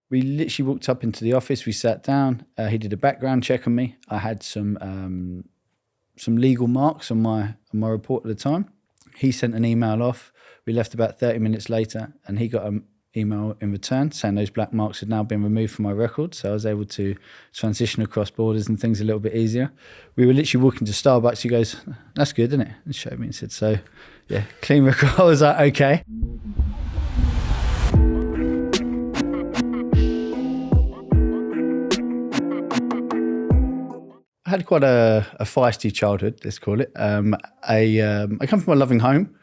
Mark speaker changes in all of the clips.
Speaker 1: We literally walked up into the office. We sat down. He did a background check on me. I had some legal marks on my report at the time. He sent an email off. We left about 30 minutes later, and he got an email in return saying those black marks had now been removed from my record. So I was able to transition across borders and things a little bit easier. We were literally walking to Starbucks. He goes, "That's good, isn't it?" And showed me and said, "So, yeah, clean record." I was like, okay. I had quite a feisty childhood, let's call it. I come from a loving home,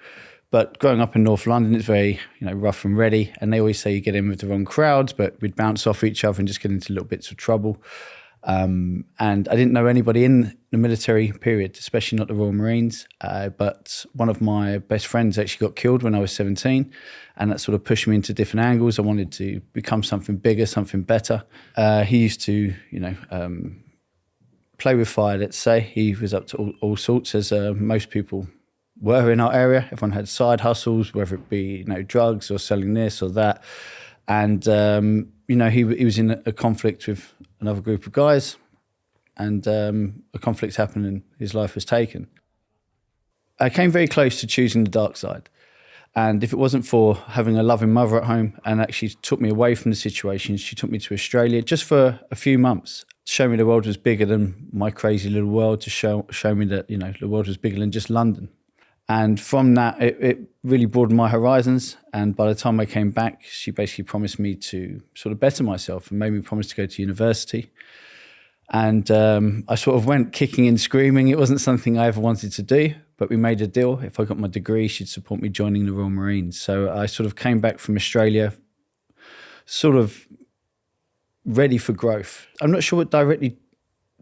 Speaker 1: but growing up in North London, it's very rough and ready. And they always say you get in with the wrong crowds, but we'd bounce off each other and just get into little bits of trouble. And I didn't know anybody in the military period, especially not the Royal Marines. But one of my best friends actually got killed when I was 17. And that sort of pushed me into different angles. I wanted to become something bigger, something better. He used to, play with fire, let's say. He was up to all sorts, as most people were in our area. Everyone had side hustles, whether it be drugs or selling this or that. And, he was in a conflict with another group of guys, and a conflict happened and his life was taken. I came very close to choosing the dark side. And if it wasn't for having a loving mother at home and actually took me away from the situation, she took me to Australia just for a few months, to show me the world was bigger than my crazy little world, to show me that, the world was bigger than just London. And from that, it really broadened my horizons. And by the time I came back, she basically promised me to sort of better myself and made me promise to go to university. And I sort of went kicking and screaming. It wasn't something I ever wanted to do, but we made a deal. If I got my degree, she'd support me joining the Royal Marines. So I sort of came back from Australia sort of ready for growth. I'm not sure what directly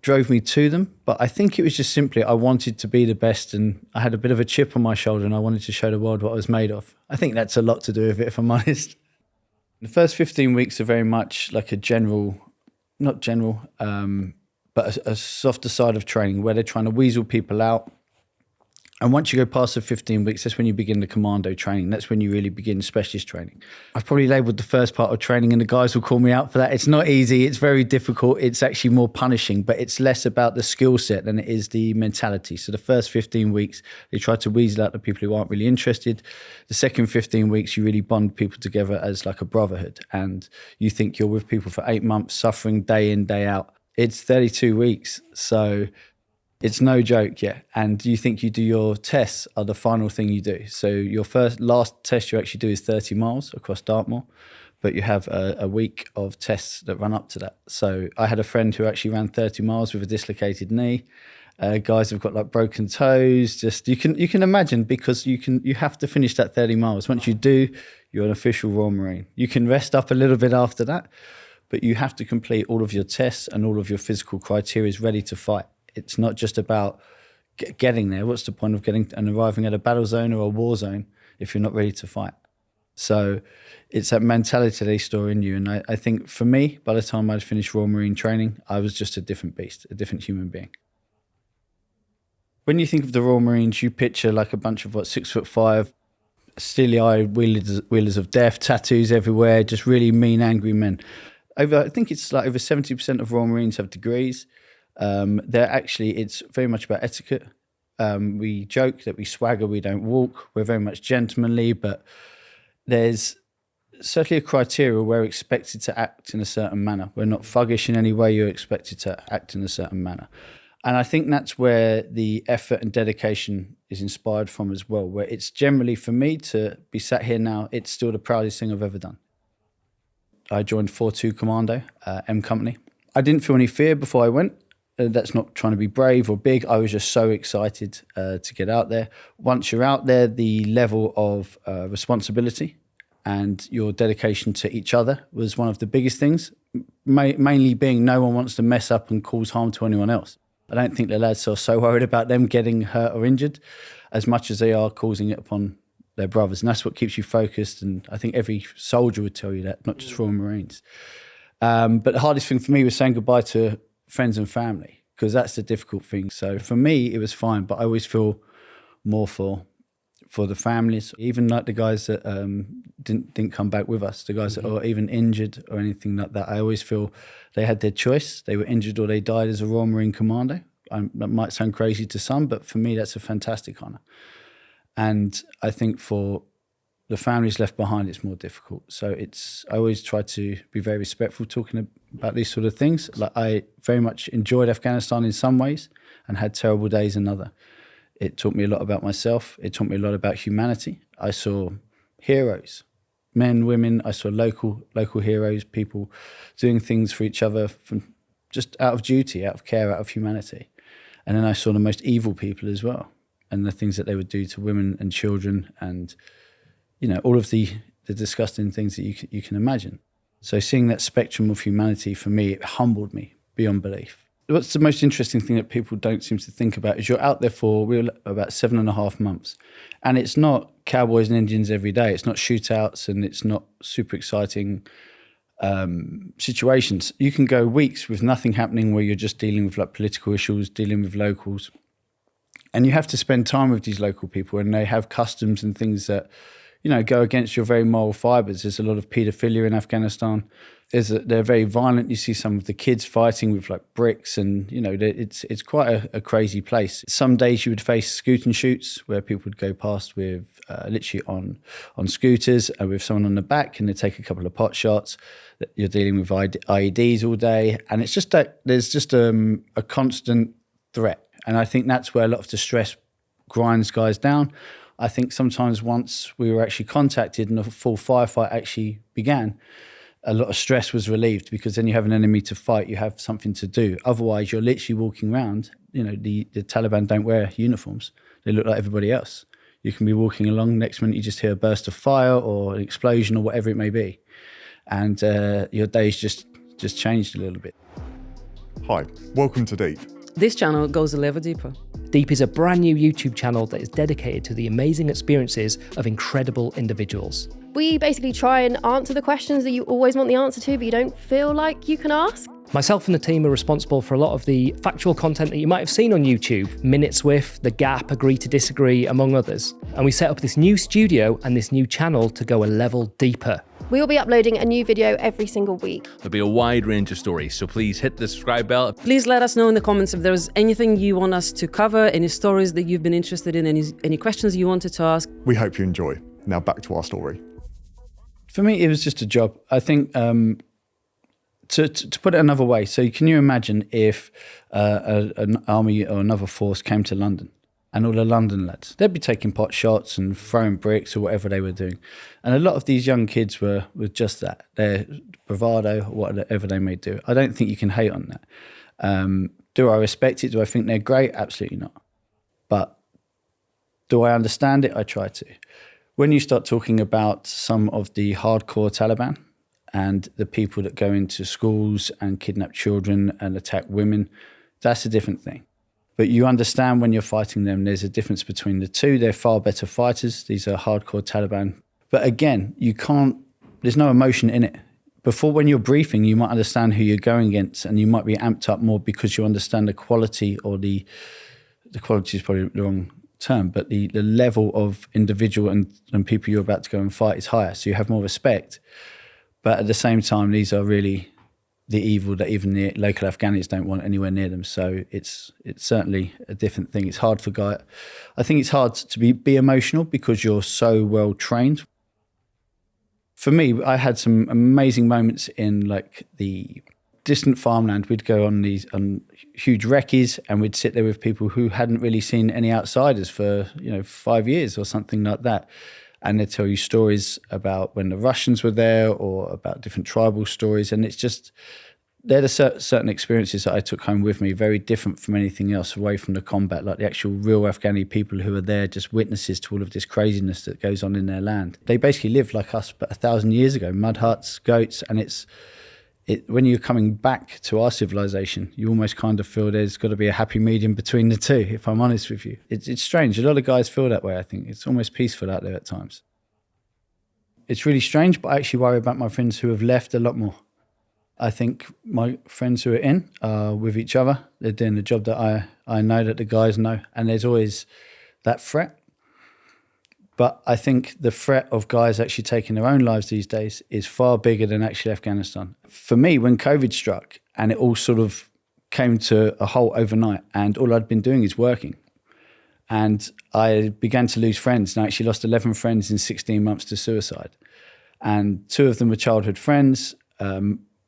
Speaker 1: drove me to them, but I think it was just simply I wanted to be the best, and I had a bit of a chip on my shoulder and I wanted to show the world what I was made of. I think that's a lot to do with it, if I'm honest. The first 15 weeks are very much like but a softer side of training where they're trying to weasel people out. And once you go past the 15 weeks, that's when you begin the commando training. That's when you really begin specialist training. I've probably labelled the first part of training, and the guys will call me out for that. It's not easy. It's very difficult. It's actually more punishing, but it's less about the skill set than it is the mentality. So the first 15 weeks, they try to weasel out the people who aren't really interested. The second 15 weeks, you really bond people together as like a brotherhood. And you think you're with people for 8 months, suffering day in, day out. It's 32 weeks. So it's no joke, yeah. And you think you do your tests are the final thing you do. So your last test you actually do is 30 miles across Dartmoor, but you have a week of tests that run up to that. So I had a friend who actually ran 30 miles with a dislocated knee. Guys have got like broken toes. Just you can imagine, because you have to finish that 30 miles. Once you do, you're an official Royal Marine. You can rest up a little bit after that, but you have to complete all of your tests and all of your physical criteria ready to fight. It's not just about getting there. What's the point of getting and arriving at a battle zone or a war zone if you're not ready to fight? So it's that mentality they store in you. And I think for me, by the time I'd finished Royal Marine training, I was just a different beast, a different human being. When you think of the Royal Marines, you picture like a bunch of 6'5", steely-eyed wheelers of death, tattoos everywhere, just really mean, angry men. I think it's like over 70% of Royal Marines have degrees. It's very much about etiquette. We joke that we swagger, we don't walk. We're very much gentlemanly, but there's certainly a criteria where we're expected to act in a certain manner. We're not thuggish in any way. You're expected to act in a certain manner. And I think that's where the effort and dedication is inspired from as well, where it's generally, for me to be sat here now, it's still the proudest thing I've ever done. I joined 4-2 Commando, M Company. I didn't feel any fear before I went. That's not trying to be brave or big. I was just so excited to get out there. Once you're out there, the level of responsibility and your dedication to each other was one of the biggest things, mainly being no one wants to mess up and cause harm to anyone else. I don't think the lads are so worried about them getting hurt or injured as much as they are causing it upon their brothers. And that's what keeps you focused. And I think every soldier would tell you that, not just Royal Marines. But the hardest thing for me was saying goodbye to friends and family, because that's the difficult thing. So for me, it was fine, but I always feel more for for the families, even like the guys that didn't come back with us, the guys that are even injured or anything like that. I always feel they had their choice. They were injured or they died as a Royal Marine Commando. That might sound crazy to some, but for me, that's a fantastic honour. And I think for the families left behind, it's more difficult. So I always try to be very respectful talking about these sort of things. Like, I very much enjoyed Afghanistan in some ways and had terrible days in other. It taught me a lot about myself. It taught me a lot about humanity. I saw heroes, men, women. I saw local heroes, people doing things for each other from just out of duty, out of care, out of humanity. And then I saw the most evil people as well, and the things that they would do to women and children, and all of the disgusting things that you can imagine. So seeing that spectrum of humanity, for me, it humbled me beyond belief. What's the most interesting thing that people don't seem to think about is you're out there for about 7.5 months, and it's not cowboys and Indians every day. It's not shootouts, and it's not super exciting situations. You can go weeks with nothing happening, where you're just dealing with like political issues, dealing with locals, and you have to spend time with these local people, and they have customs and things that go against your very moral fibers. There's a lot of paedophilia in Afghanistan. They're very violent. You see some of the kids fighting with like bricks, and it's quite a crazy place. Some days you would face scoot and shoots, where people would go past with literally on scooters and with someone on the back, and they take a couple of pot shots. You're dealing with IEDs all day, and it's just that there's just a constant threat. And I think that's where a lot of the stress grinds guys down. I think sometimes once we were actually contacted and a full firefight actually began, a lot of stress was relieved, because then you have an enemy to fight, you have something to do. Otherwise, you're literally walking around. The Taliban don't wear uniforms. They look like everybody else. You can be walking along, next minute you just hear a burst of fire or an explosion or whatever it may be. And your day's just changed a little bit.
Speaker 2: Hi, welcome to Deep.
Speaker 3: This channel goes a level deeper.
Speaker 4: Deep is a brand new YouTube channel that is dedicated to the amazing experiences of incredible individuals.
Speaker 5: We basically try and answer the questions that you always want the answer to, but you don't feel like you can ask.
Speaker 4: Myself and the team are responsible for a lot of the factual content that you might have seen on YouTube, Minutes With, The Gap, Agree to Disagree, among others. And we set up this new studio and this new channel to go a level deeper.
Speaker 5: We will be uploading a new video every single week.
Speaker 6: There'll be a wide range of stories, so please hit the subscribe bell.
Speaker 3: Please let us know in the comments if there's anything you want us to cover, any stories that you've been interested in, any questions you wanted to ask.
Speaker 2: We hope you enjoy. Now back to our story.
Speaker 1: For me, it was just a job. I think to put it another way, so can you imagine if an army or another force came to London, and all the London lads, they'd be taking pot shots and throwing bricks or whatever they were doing. And a lot of these young kids were just that, their bravado or whatever they may do. I don't think you can hate on that. Do I respect it? Do I think they're great? Absolutely not. But do I understand it? I try to. When you start talking about some of the hardcore Taliban and the people that go into schools and kidnap children and attack women, that's a different thing. But you understand when you're fighting them, there's a difference between the two. They're far better fighters. These are hardcore Taliban. But again, there's no emotion in it. Before, when you're briefing, you might understand who you're going against, and you might be amped up more because you understand the quality, or the quality is probably the wrong term, but the level of individual and people you're about to go and fight is higher. So you have more respect. But at the same time, these are really the evil that even the local Afghanis don't want anywhere near them. So it's certainly a different thing. It's hard for guys. I think it's hard to be emotional because you're so well trained. For me, I had some amazing moments in like the distant farmland. We'd go on huge recce's, and we'd sit there with people who hadn't really seen any outsiders for 5 years or something like that. And they'd tell you stories about when the Russians were there, or about different tribal stories. And it's just, they're the certain experiences that I took home with me, very different from anything else, away from the combat, like the actual real Afghani people who are there, just witnesses to all of this craziness that goes on in their land. They basically lived like us, but 1,000 years ago, mud huts, goats. And when you're coming back to our civilization, you almost kind of feel there's got to be a happy medium between the two, if I'm honest with you. It's strange. A lot of guys feel that way, I think. It's almost peaceful out there at times. It's really strange, but I actually worry about my friends who have left a lot more. I think my friends who are in are with each other. They're doing the job that I know that the guys know. And there's always that threat. But I think the threat of guys actually taking their own lives these days is far bigger than actually Afghanistan. For me, when COVID struck and it all sort of came to a halt overnight, and all I'd been doing is working, and I began to lose friends. And I actually lost 11 friends in 16 months to suicide. And 2 of them were childhood friends.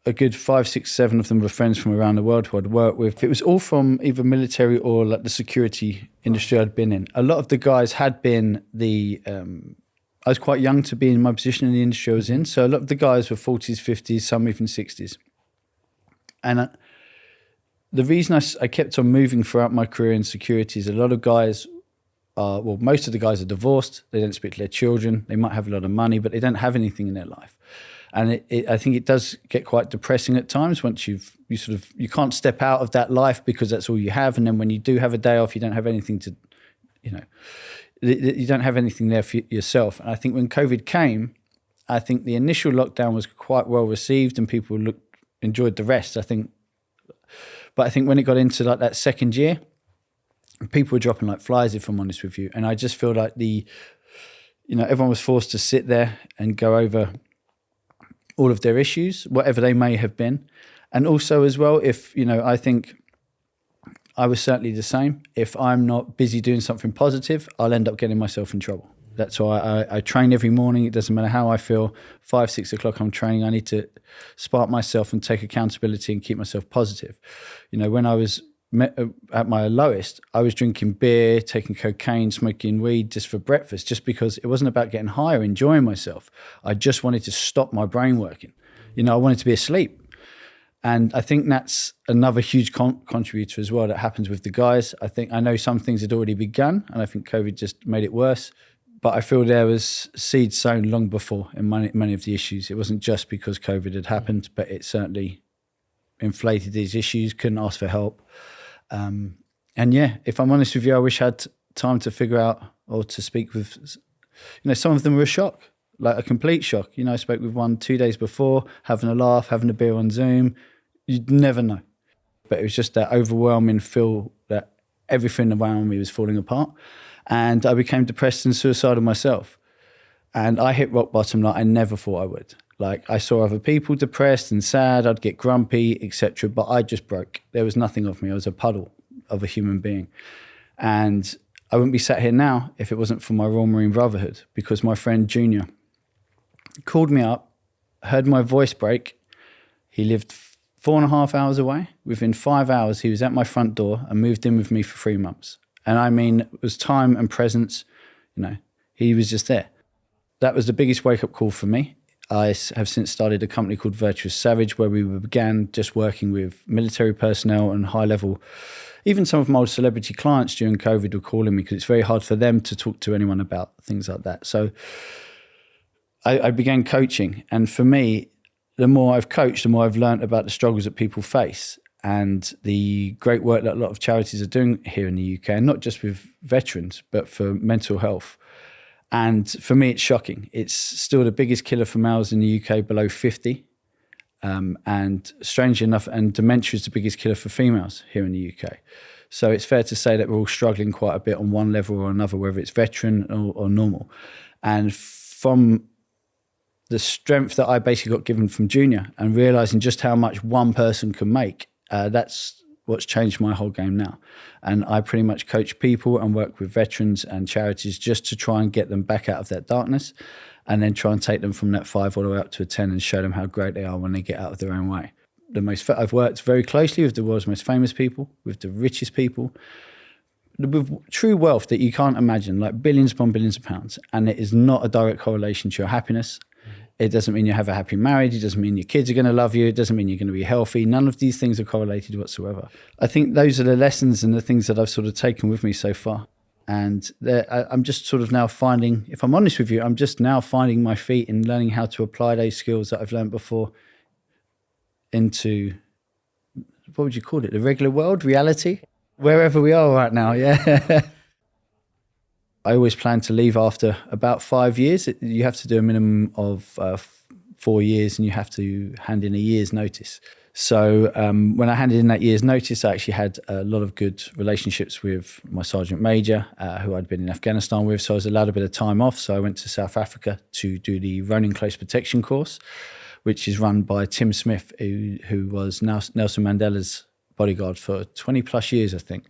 Speaker 1: A good 5, 6, 7 of them were friends from around the world who I'd worked with. It was all from either military or like the security industry I'd been in. A lot of the guys had been I was quite young to be in my position in the industry I was in. So a lot of the guys were 40s, 50s, some even 60s. And the reason I kept on moving throughout my career in security is a lot of guys most of the guys are divorced. They don't speak to their children. They might have a lot of money, but they don't have anything in their life. And I think it does get quite depressing at times once you can't step out of that life because that's all you have. And then when you do have a day off, you don't have anything to, you don't have anything there for yourself. And I think when COVID came, I think the initial lockdown was quite well received and people enjoyed the rest, I think. But I think when it got into like that second year, people were dropping like flies, if I'm honest with you. And I just feel like everyone was forced to sit there and go over all of their issues, whatever they may have been. And also as well, I think I was certainly the same. If I'm not busy doing something positive, I'll end up getting myself in trouble. That's why I train every morning. It doesn't matter how I feel. 5, 6 o'clock I'm training. I need to spark myself and take accountability and keep myself positive. When I was at my lowest, I was drinking beer, taking cocaine, smoking weed just for breakfast, just because it wasn't about getting high or enjoying myself. I just wanted to stop my brain working. I wanted to be asleep. And I think that's another huge contributor as well that happens with the guys. I know some things had already begun, and I think COVID just made it worse. But I feel there was seeds sown long before in many of the issues. It wasn't just because COVID had happened, but it certainly inflated these issues, couldn't ask for help. If I'm honest with you, I wish I had time to figure out or to speak with, some of them were a shock, like a complete shock. I spoke with one 2 days before, having a laugh, having a beer on Zoom. You'd never know. But it was just that overwhelming feel that everything around me was falling apart. And I became depressed and suicidal myself. And I hit rock bottom like I never thought I would. Like I saw other people depressed and sad, I'd get grumpy, etc. But I just broke. There was nothing of me. I was a puddle of a human being. And I wouldn't be sat here now if it wasn't for my Royal Marine Brotherhood, because my friend Junior called me up, heard my voice break. He lived 4.5 hours away. Within 5 hours, he was at my front door and moved in with me for 3 months. And I mean, it was time and presence. He was just there. That was the biggest wake-up call for me. I have since started a company called Virtuous Savage, where we began just working with military personnel and high-level. Even some of my old celebrity clients during COVID were calling me because it's very hard for them to talk to anyone about things like that. So I began coaching. And for me, the more I've coached, the more I've learned about the struggles that people face and the great work that a lot of charities are doing here in the UK, and not just with veterans, but for mental health. And for me, it's shocking. It's still the biggest killer for males in the UK below 50. And strangely enough, and dementia is the biggest killer for females here in the UK. So it's fair to say that we're all struggling quite a bit on one level or another, whether it's veteran or normal. And from the strength that I basically got given from Junior and realising just how much one person can make, that's what's changed my whole game now. And I pretty much coach people and work with veterans and charities just to try and get them back out of that darkness, and then try and take them from that 5 all the way up to a 10 and show them how great they are when they get out of their own way. I've worked very closely with the world's most famous people, with the richest people, with true wealth that you can't imagine, like billions upon billions of pounds. And it is not a direct correlation to your happiness. It doesn't mean you have a happy marriage. It doesn't mean your kids are going to love you. It doesn't mean you're going to be healthy. None of these things are correlated whatsoever. I think those are the lessons and the things that I've sort of taken with me so far. And I'm just sort of now finding, if I'm honest with you, I'm just now finding my feet in learning how to apply those skills that I've learned before into, what would you call it, the regular world, reality, wherever we are right now, yeah. I always plan to leave after about 5 years. You have to do a minimum of 4 years and you have to hand in a year's notice. So when I handed in that year's notice, I actually had a lot of good relationships with my sergeant major, who I'd been in Afghanistan with. So I was allowed a bit of time off. So I went to South Africa to do the Ronin Close Protection course, which is run by Tim Smith, who was Nelson Mandela's bodyguard for 20 plus years, I think.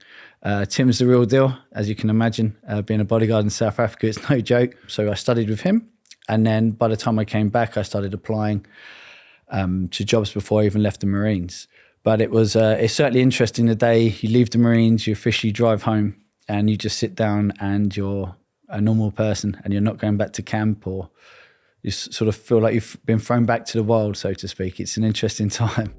Speaker 1: Tim's the real deal, as you can imagine. Being a bodyguard in South Africa, it's no joke. So I studied with him. And then by the time I came back, I started applying to jobs before I even left the Marines. But it's certainly interesting the day you leave the Marines, you officially drive home and you just sit down and you're a normal person and you're not going back to camp, or you sort of feel like you've been thrown back to the wild, so to speak. It's an interesting time.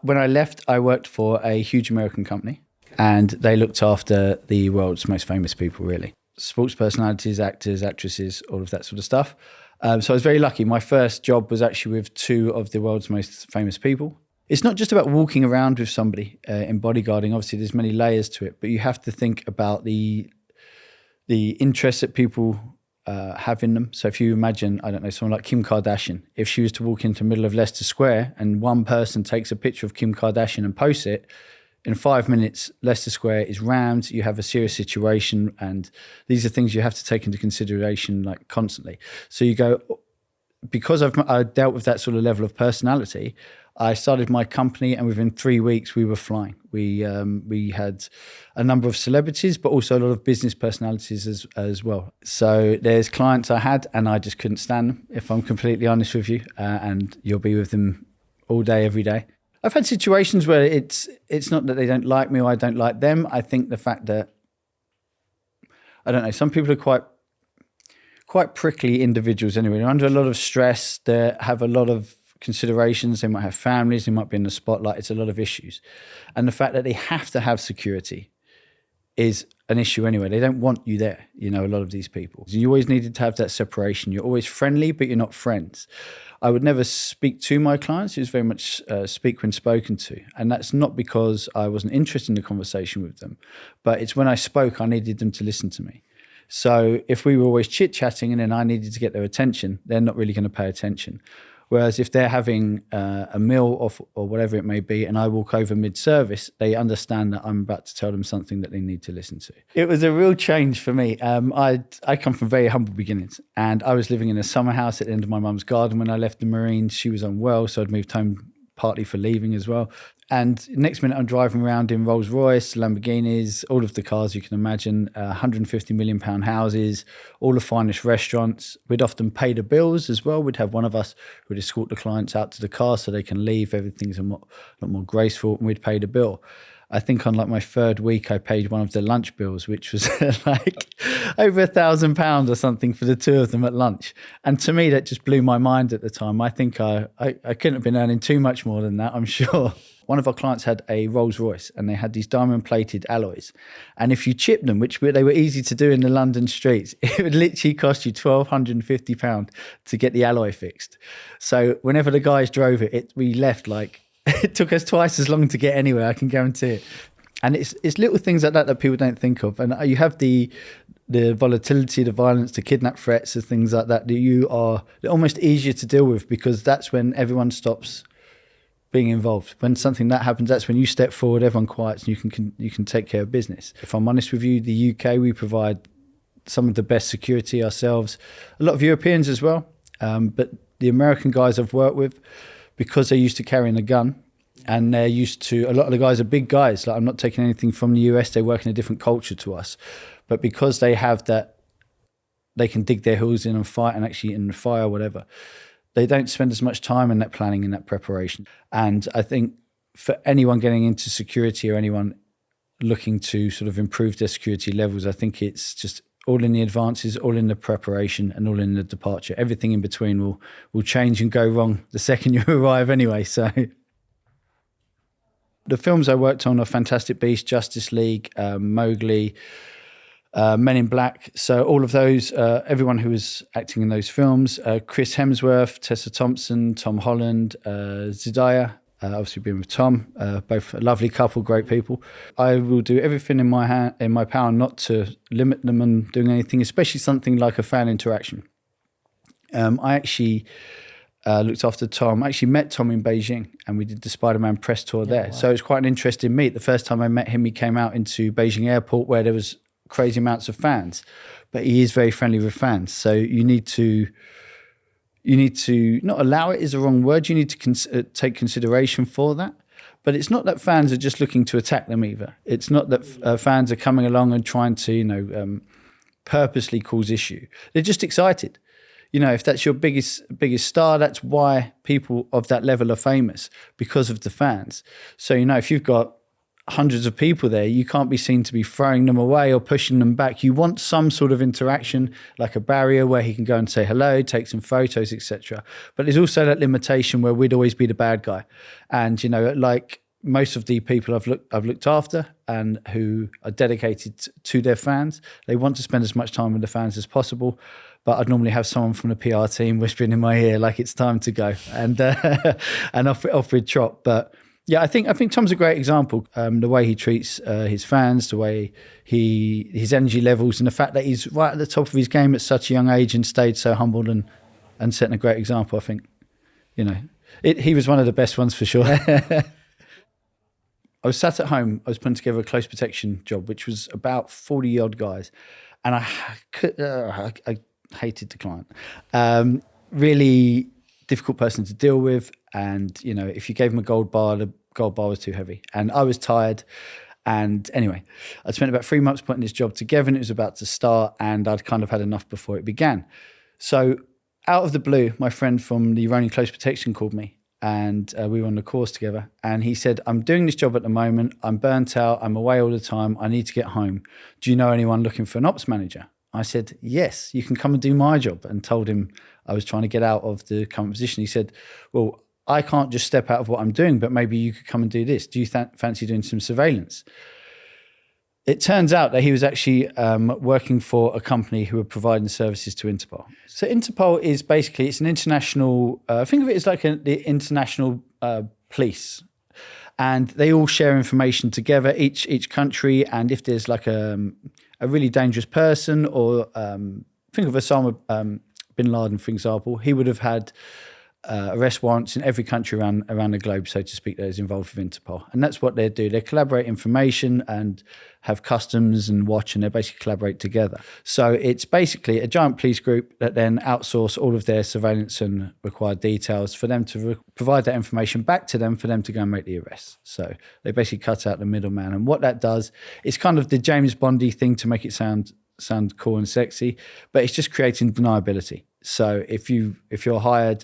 Speaker 1: When I left, I worked for a huge American company and they looked after the world's most famous people, really. Sports personalities, actors, actresses, all of that sort of stuff. So I was very lucky. My first job was actually with two of the world's most famous people. It's not just about walking around with somebody in bodyguarding. Obviously, there's many layers to it, but you have to think about the interests that people have in them. So if you imagine, I don't know, someone like Kim Kardashian, if she was to walk into the middle of Leicester Square and one person takes a picture of Kim Kardashian and posts it, in 5 minutes, Leicester Square is rammed, you have a serious situation, and these are things you have to take into consideration like constantly. So you go, because I dealt with that sort of level of personality, I started my company and within 3 weeks we were flying. We had a number of celebrities, but also a lot of business personalities as well. So there's clients I had and I just couldn't stand them, if I'm completely honest with you, and you'll be with them all day, every day. I've had situations where it's not that they don't like me or I don't like them. I think the fact that, I don't know, some people are quite prickly individuals anyway. They're under a lot of stress. They have a lot of considerations. They might have families. They might be in the spotlight. It's a lot of issues. And the fact that they have to have security is an issue anyway. They don't want you there, a lot of these people. You always needed to have that separation. You're always friendly, but you're not friends. I would never speak to my clients. It was very much speak when spoken to. And that's not because I wasn't interested in the conversation with them, but it's when I spoke, I needed them to listen to me. So if we were always chit-chatting and then I needed to get their attention, they're not really going to pay attention. Whereas if they're having a meal or whatever it may be, and I walk over mid-service, they understand that I'm about to tell them something that they need to listen to. It was a real change for me. I come from very humble beginnings, and I was living in a summer house at the end of my mum's garden when I left the Marines. She was unwell, so I'd moved home partly for leaving as well. And next minute I'm driving around in Rolls Royce, Lamborghinis, all of the cars you can imagine, 150 million pound houses, all the finest restaurants. We'd often pay the bills as well. We'd have one of us who would escort the clients out to the car so they can leave. Everything's a lot more graceful, and we'd pay the bill. I think on like my third week, I paid one of the lunch bills, which was like over £1,000 or something for the two of them at lunch. And to me, that just blew my mind at the time. I think I couldn't have been earning too much more than that, I'm sure. One of our clients had a Rolls Royce and they had these diamond plated alloys. And if you chipped them, which they were easy to do in the London streets, it would literally cost you £1,250 to get the alloy fixed. So whenever the guys drove it, we left like, it took us twice as long to get anywhere, I can guarantee it. And it's little things like that people don't think of. And you have the volatility, the violence, the kidnap threats, the things like that they're almost easier to deal with, because that's when everyone stops being involved. When something that happens, that's when you step forward, everyone quiets, and you can take care of business. If I'm honest with you, the UK, we provide some of the best security ourselves. A lot of Europeans as well. But the American guys I've worked with, because they're used to carrying a gun, and they're used to, a lot of the guys are big guys. Like, I'm not taking anything from the US, they work in a different culture to us. But because they have that, they can dig their heels in and fight, and actually in the fire, whatever. They don't spend as much time in that planning and that preparation. And I think for anyone getting into security or anyone looking to sort of improve their security levels, I think it's just all in the advances, all in the preparation, and all in the departure. Everything in between will change and go wrong the second you arrive anyway. So the films I worked on are Fantastic Beasts, Justice League, Mowgli, Men in Black. So all of those, everyone who was acting in those films, Chris Hemsworth, Tessa Thompson, Tom Holland, Zendaya, obviously been with Tom, both a lovely couple, great people. I will do everything in my power not to limit them on doing anything, especially something like a fan interaction. I actually looked after Tom. I actually met Tom in Beijing, and we did the Spider-Man press tour there. Wow. So it's quite an interesting meet. The first time I met him, he came out into Beijing airport where there was crazy amounts of fans, but he is very friendly with fans. So you need to not allow it is the wrong word. You need to take consideration for that. But it's not that fans are just looking to attack them either. It's not that fans are coming along and trying to, purposely cause issue. They're just excited. If that's your biggest star, that's why people of that level are famous, because of the fans. So, if you've got hundreds of people there, you can't be seen to be throwing them away or pushing them back. You want some sort of interaction, like a barrier where he can go and say hello, take some photos, etc. But there's also that limitation where we'd always be the bad guy. And, like most of the people I've looked after and who are dedicated to their fans, they want to spend as much time with the fans as possible. But I'd normally have someone from the PR team whispering in my ear like it's time to go, and off we'd trot. But yeah, I think Tom's a great example. The way he treats his fans, the way his energy levels, and the fact that he's right at the top of his game at such a young age and stayed so humbled and setting a great example. I think, he was one of the best ones for sure. I was sat at home. I was putting together a close protection job, which was about 40 odd guys, and I hated the client. Really difficult person to deal with, and if you gave him a gold bar, the gold bar was too heavy, and I was tired. And anyway, I'd spent about 3 months putting this job together, and it was about to start, and I'd kind of had enough before it began. So out of the blue, my friend from the running close protection called me, and we were on the course together, and he said, I'm doing this job at the moment, I'm burnt out, I'm away all the time, I need to get home. Do you know anyone looking for an ops manager? I said, yes, you can come and do my job, and told him I was trying to get out of the current position. He said, well, I can't just step out of what I'm doing, but maybe you could come and do this. Do you fancy doing some surveillance? It turns out that he was actually working for a company who were providing services to Interpol. So Interpol is basically, it's an international, think of it as like the international police. And they all share information together, each country. And if there's like a really dangerous person, or think of Osama bin Laden, for example, he would have had arrest warrants in every country around the globe, so to speak, that is involved with Interpol. And that's what they do. They collaborate information and have customs and watch, and they basically collaborate together. So it's basically a giant police group that then outsource all of their surveillance and required details for them to provide that information back to them for them to go and make the arrests. So they basically cut out the middleman. And what that does, it's kind of the James Bondy thing to make it sound cool and sexy, but it's just creating deniability. So if you're hired,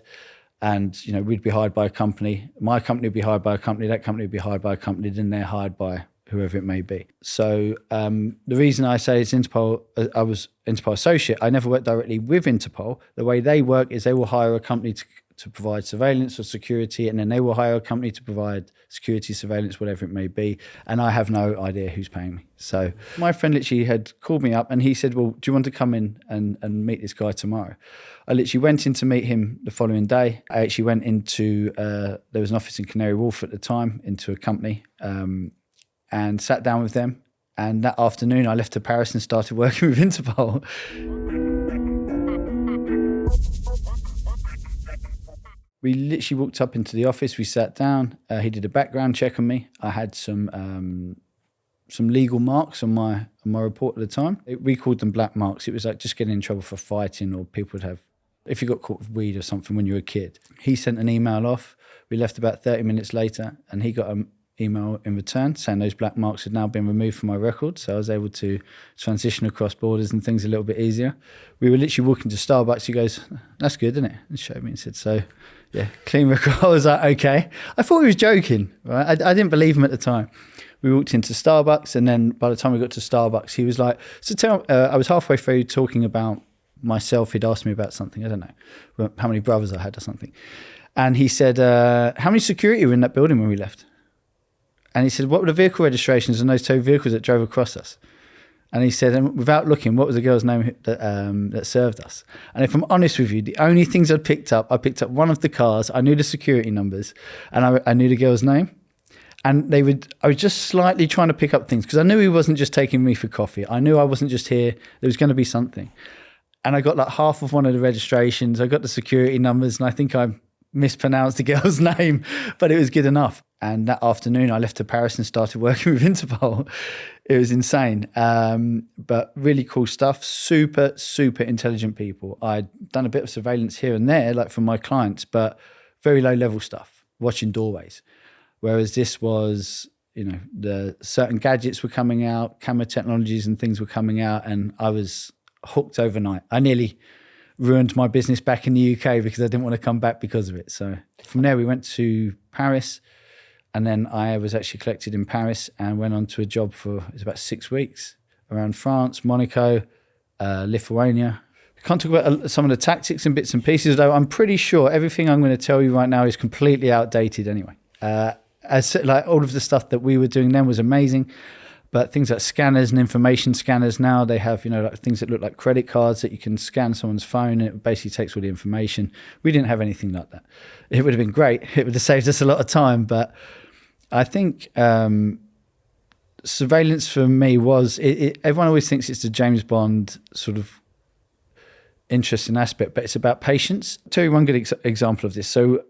Speaker 1: and we'd be hired by a company, my company would be hired by a company, that company would be hired by a company, then they're hired by whoever it may be. So the reason I say it's Interpol, I was Interpol associate, I never worked directly with Interpol. The way they work is they will hire a company to provide surveillance or security, and then they will hire a company to provide security, surveillance, whatever it may be. And I have no idea who's paying me. So my friend literally had called me up and he said, well, do you want to come in and meet this guy tomorrow? I literally went in to meet him the following day. I actually went into, there was an office in Canary Wharf at the time, into a company, and sat down with them. And that afternoon I left to Paris and started working with Interpol. We literally walked up into the office, we sat down, he did a background check on me. I had some legal marks on my report at the time. We called them black marks. It was like just getting in trouble for fighting, or people would have, if you got caught with weed or something when you were a kid. He sent an email off. We left about 30 minutes later, and he got an email in return saying those black marks had now been removed from my record. So I was able to transition across borders and things a little bit easier. We were literally walking to Starbucks. He goes, that's good, isn't it? And showed me and said, so yeah, clean record. I was like, okay. I thought he was joking, right? I didn't believe him at the time. We walked into Starbucks, and then by the time we got to Starbucks, he was like, so I was halfway through talking about myself. He'd asked me about something, I don't know, how many brothers I had or something. And he said, how many security were in that building when we left? And he said, what were the vehicle registrations on those two vehicles that drove across us? And he said, and without looking, what was the girl's name that served us? And if I'm honest with you, the only things I picked up one of the cars, I knew the security numbers, and I knew the girl's name. And I was just slightly trying to pick up things, because I knew he wasn't just taking me for coffee. I knew I wasn't just here. There was going to be something. And I got like half of one of the registrations. I got the security numbers, and I think I mispronounced the girl's name, but it was good enough. And that afternoon I left to Paris and started working with Interpol. It was insane. But really cool stuff. Super, super intelligent people. I'd done a bit of surveillance here and there, like from my clients, but very low level stuff, watching doorways. Whereas this was, the certain gadgets were coming out, camera technologies and things were coming out, and I was hooked overnight. I nearly ruined my business back in the UK because I didn't want to come back because of it. So from there we went to Paris, and then I was actually collected in Paris and went on to a job for, it was about 6 weeks around France, Monaco, Lithuania. I can't talk about some of the tactics and bits and pieces, though I'm pretty sure everything I'm going to tell you right now is completely outdated anyway. As like all of the stuff that we were doing then was amazing. But things like scanners and information scanners now, they have, like things that look like credit cards that you can scan someone's phone, and it basically takes all the information. We didn't have anything like that. It would have been great. It would have saved us a lot of time. But I think surveillance for me was, everyone always thinks it's the James Bond sort of interesting aspect, but it's about patience. I'll tell you one good example of this. So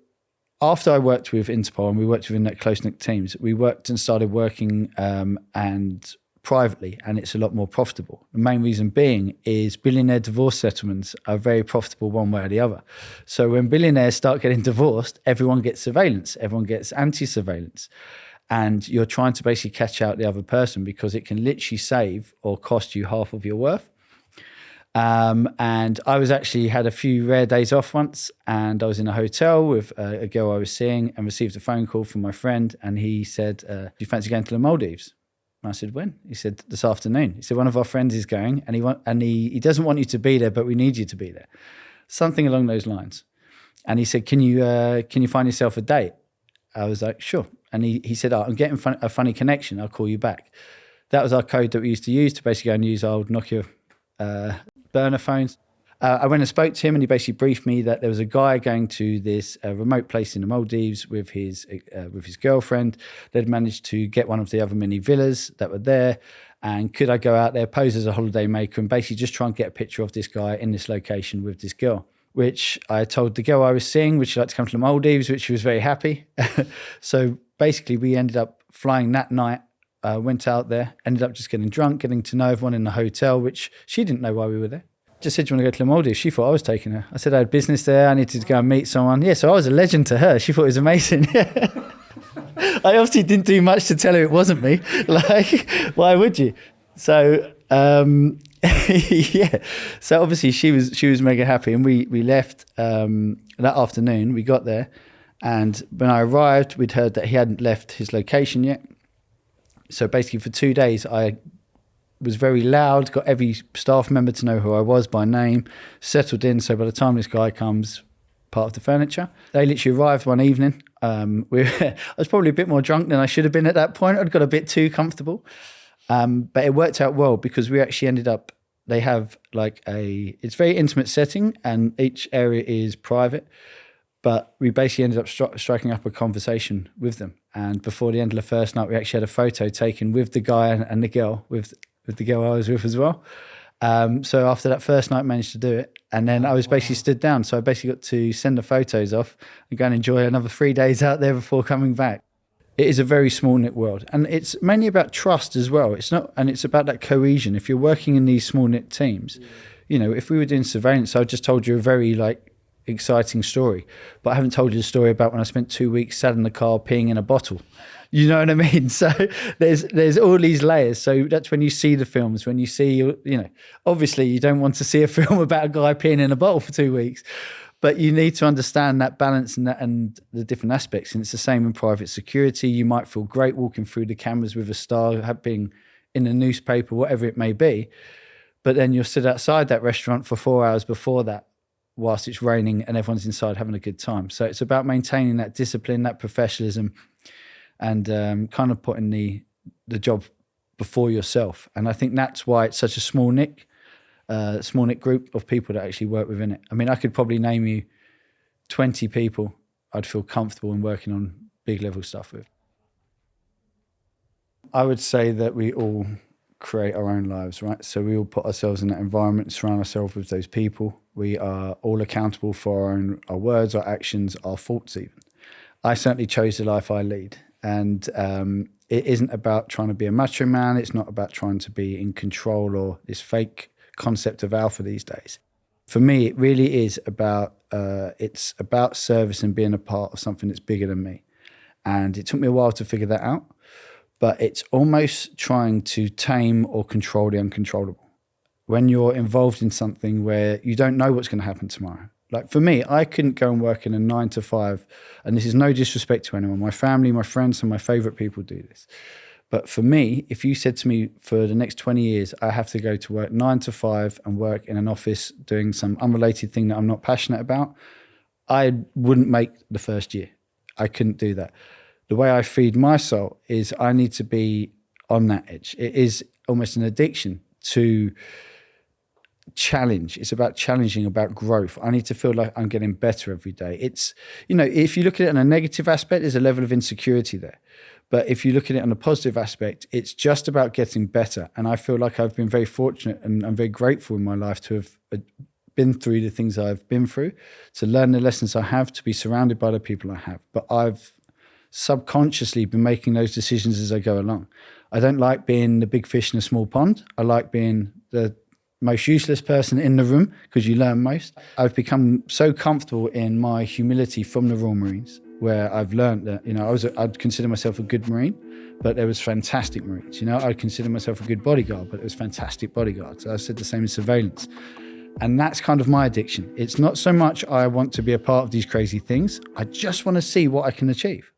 Speaker 1: after I worked with Interpol and we worked within that close-knit teams, we worked and started working and privately, and it's a lot more profitable. The main reason being is billionaire divorce settlements are very profitable one way or the other. So when billionaires start getting divorced, everyone gets surveillance, everyone gets anti-surveillance. And you're trying to basically catch out the other person because it can literally save or cost you half of your worth. And I was actually had a few rare days off once, and I was in a hotel with a girl I was seeing and received a phone call from my friend, and he said, do you fancy going to the Maldives? And I said, when? He said, this afternoon. He said, one of our friends is going, and he doesn't want you to be there, but we need you to be there. Something along those lines. And he said, can you find yourself a date? I was like, sure. And he said, I'm getting a funny connection. I'll call you back. That was our code that we used to basically go and use old Nokia burner phones. I went and spoke to him, and he basically briefed me that there was a guy going to this remote place in the Maldives with his girlfriend. They'd managed to get one of the other mini villas that were there, and could I go out there, pose as a holiday maker, and basically just try and get a picture of this guy in this location with this girl, which I told the girl I was seeing, would she like to come to the Maldives, which she was very happy. So basically we ended up flying that night. Went out there, ended up just getting drunk, getting to know everyone in the hotel, which she didn't know why we were there. Just said, do you want to go to the Maldives? She thought I was taking her. I said I had business there. I needed to go and meet someone. Yeah, so I was a legend to her. She thought it was amazing. I obviously didn't do much to tell her it wasn't me. Like, why would you? So, yeah. So obviously she was mega happy, and we left that afternoon. We got there, and when I arrived, we'd heard that he hadn't left his location yet. So basically for 2 days, I was very loud, got every staff member to know who I was by name, settled in. So by the time this guy comes, part of the furniture. They literally arrived one evening. I was probably a bit more drunk than I should have been at that point. I'd got a bit too comfortable. But it worked out well because we actually ended up, they have like it's a very intimate setting, and each area is private. But we basically ended up striking up a conversation with them. And before the end of the first night, we actually had a photo taken with the guy and the girl, with the girl I was with as well. So after that first night, managed to do it. And then I was basically stood down. So I basically got to send the photos off and go and enjoy another 3 days out there before coming back. It is a very small knit world. And it's mainly about trust as well. It's about that cohesion. If you're working in these small knit teams, if we were doing surveillance, I just told you a very exciting story, but I haven't told you the story about when I spent 2 weeks sat in the car peeing in a bottle. You know what I mean? So there's all these layers. So that's when you see the films, when you see, obviously you don't want to see a film about a guy peeing in a bottle for 2 weeks, but you need to understand that balance and the different aspects. And it's the same in private security. You might feel great walking through the cameras with a star, being in the newspaper, whatever it may be, but then you'll sit outside that restaurant for 4 hours before that, whilst it's raining and everyone's inside having a good time. So it's about maintaining that discipline, that professionalism, and kind of putting the job before yourself. And I think that's why it's such a small knit group of people that actually work within it. I mean, I could probably name you 20 people I'd feel comfortable in working on big level stuff with. I would say that we all create our own lives, right? So we all put ourselves in that environment, surround ourselves with those people. We are all accountable for our words, our actions, our thoughts even. I certainly chose the life I lead. And it isn't about trying to be a macho man. It's not about trying to be in control or this fake concept of alpha these days. For me, it really is about, it's about service and being a part of something that's bigger than me. And it took me a while to figure that out, but it's almost trying to tame or control the uncontrollable. When you're involved in something where you don't know what's going to happen tomorrow. Like for me, I couldn't go and work in a 9 to 5, and this is no disrespect to anyone. My family, my friends, and my favorite people do this. But for me, if you said to me for the next 20 years, I have to go to work 9 to 5 and work in an office doing some unrelated thing that I'm not passionate about, I wouldn't make the first year. I couldn't do that. The way I feed my soul is I need to be on that edge. It is almost an addiction to challenge. It's about challenging, about growth. I need to feel like I'm getting better every day. It's, if you look at it in a negative aspect, there's a level of insecurity there. But if you look at it on a positive aspect, it's just about getting better. And I feel like I've been very fortunate and I'm very grateful in my life to have been through the things I've been through, to learn the lessons I have, to be surrounded by the people I have. But I've subconsciously been making those decisions as I go along. I don't like being the big fish in a small pond. I like being the most useless person in the room because you learn most. I've become so comfortable in my humility from the Royal Marines, where I've learned that, I'd consider myself a good Marine, but there was fantastic Marines. I'd consider myself a good bodyguard, but there was fantastic bodyguards. I said the same in surveillance. And that's kind of my addiction. It's not so much I want to be a part of these crazy things. I just want to see what I can achieve.